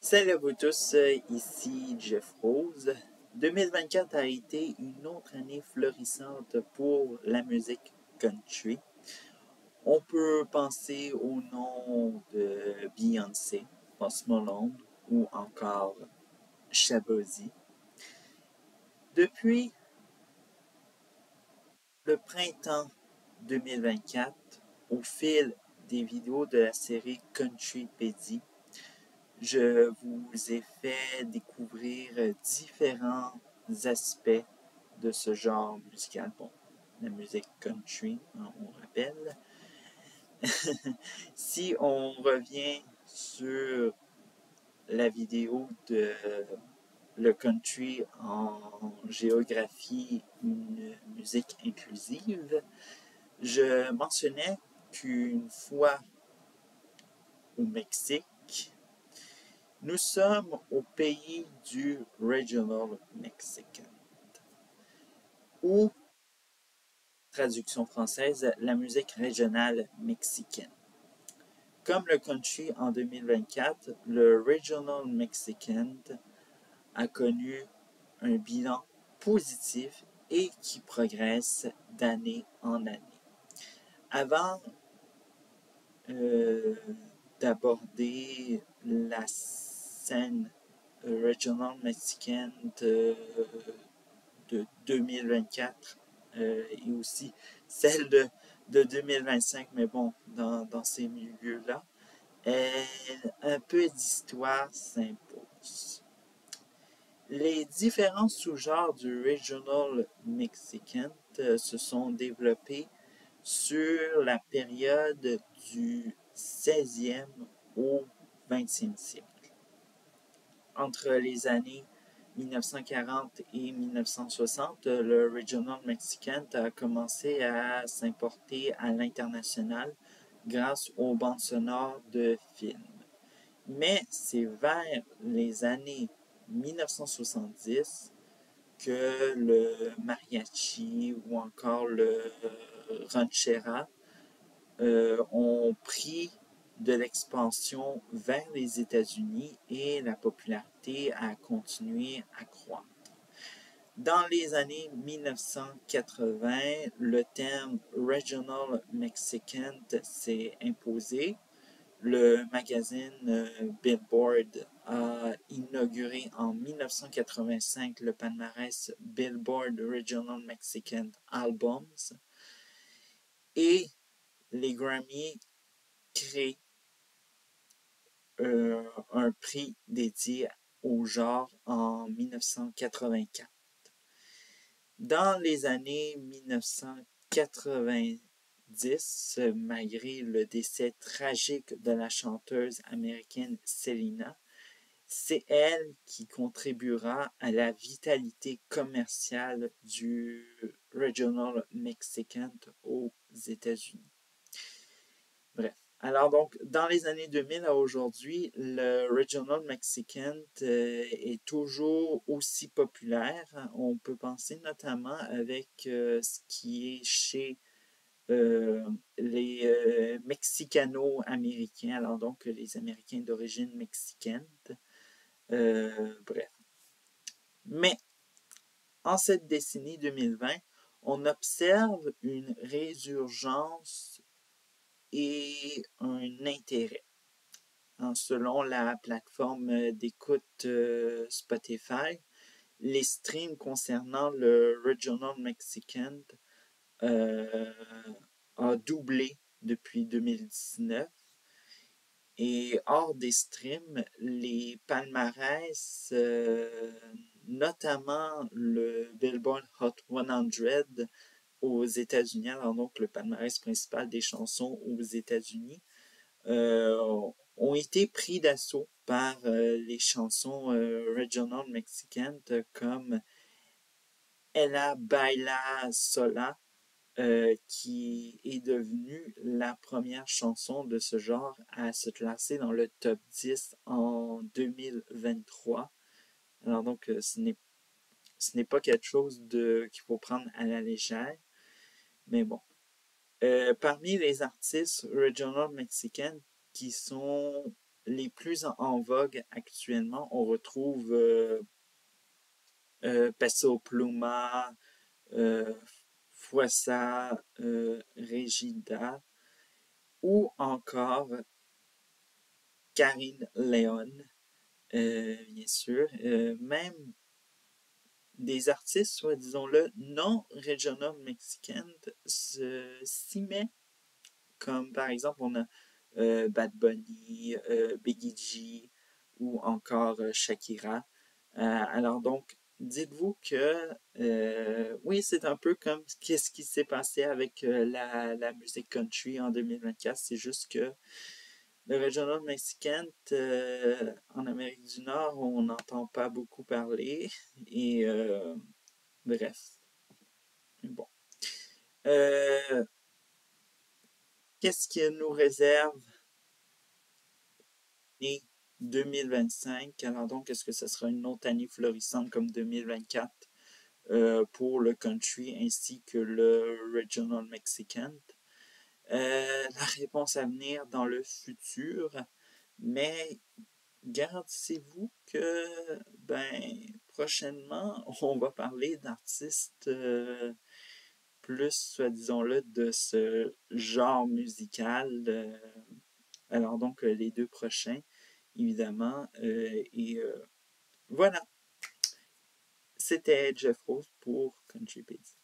Salut à vous tous, ici Jeff Rose. 2024 a été une autre année florissante pour la musique country. On peut penser au nom de Beyoncé, Post Malone ou encore Shabozy. Depuis le printemps 2024, au fil des vidéos de la série Countrypedia, je vous ai fait découvrir différents aspects de ce genre musical. Bon, la musique country, on rappelle. Si on revient sur la vidéo de le country en géographie, une musique inclusive, je mentionnais qu'une fois au Mexique, nous sommes au pays du Regional Mexican, ou, traduction française, la musique régionale mexicaine. Comme le country en 2024, le Regional Mexican a connu un bilan positif et qui progresse d'année en année. Avant d'aborder la scène Regional Mexican de 2024 et aussi celle de 2025, mais bon, dans ces milieux-là, un peu d'histoire s'impose. Les différents sous-genres du Regional Mexican se sont développés sur la période du 16e au 20e siècle. Entre les années 1940 et 1960, le Regional Mexican a commencé à s'importer à l'international grâce aux bandes sonores de films. Mais c'est vers les années 1970 que le mariachi ou encore le ranchera ont pris de l'expansion vers les États-Unis et la popularité a continué à croître. Dans les années 1980, le terme Regional Mexican s'est imposé. Le magazine Billboard a inauguré en 1985 le palmarès Billboard Regional Mexican Albums et les Grammy créent un prix dédié au genre en 1984. Dans les années 1990, malgré le décès tragique de la chanteuse américaine Selena, c'est elle qui contribuera à la vitalité commerciale du Regional Mexican aux États-Unis. Bref. Alors donc, dans les années 2000 à aujourd'hui, le Regional Mexican est toujours aussi populaire. On peut penser notamment avec ce qui est chez les Mexicano-Américains, alors donc les Américains d'origine mexicaine. Bref. Mais en cette décennie 2020, on observe une résurgence et un intérêt. Selon la plateforme d'écoute Spotify, les streams concernant le Regional Mexican a doublé depuis 2019. Et hors des streams, les palmarès, notamment le Billboard Hot 100 aux États-Unis, alors donc le palmarès principal des chansons aux États-Unis, ont été pris d'assaut par les chansons Regional Mexican comme Ella Baila Sola, qui est devenue la première chanson de ce genre à se classer dans le top 10 en 2023. Alors donc, ce n'est pas quelque chose qu'il faut prendre à la légère, mais bon. Parmi les artistes Regional Mexican qui sont les plus en vogue actuellement, on retrouve Peso Pluma, Fouassa, Regida, ou encore Karine Léon, bien sûr. Même des artistes, soit disons-le, non regional mexicains s'y met. Comme par exemple, on a Bad Bunny, Biggie G ou encore Shakira. Alors donc, dites-vous que oui, c'est un peu comme qu'est-ce qui s'est passé avec la musique country en 2024. C'est juste que le regional mexicain en Amérique du Nord, on n'entend pas beaucoup parler. Et bref, bon. Euh, Qu'est-ce qui nous réserve l'année 2025? Alors donc, est-ce que ce sera une autre année florissante comme 2024 pour le country ainsi que le regional mexicain? La réponse à venir dans le futur, mais gardez-vous que prochainement, on va parler d'artistes plus, soit disons-le, de ce genre musical. Alors donc, les deux prochains, évidemment. Et voilà, c'était Jeff Rose pour Country Beats.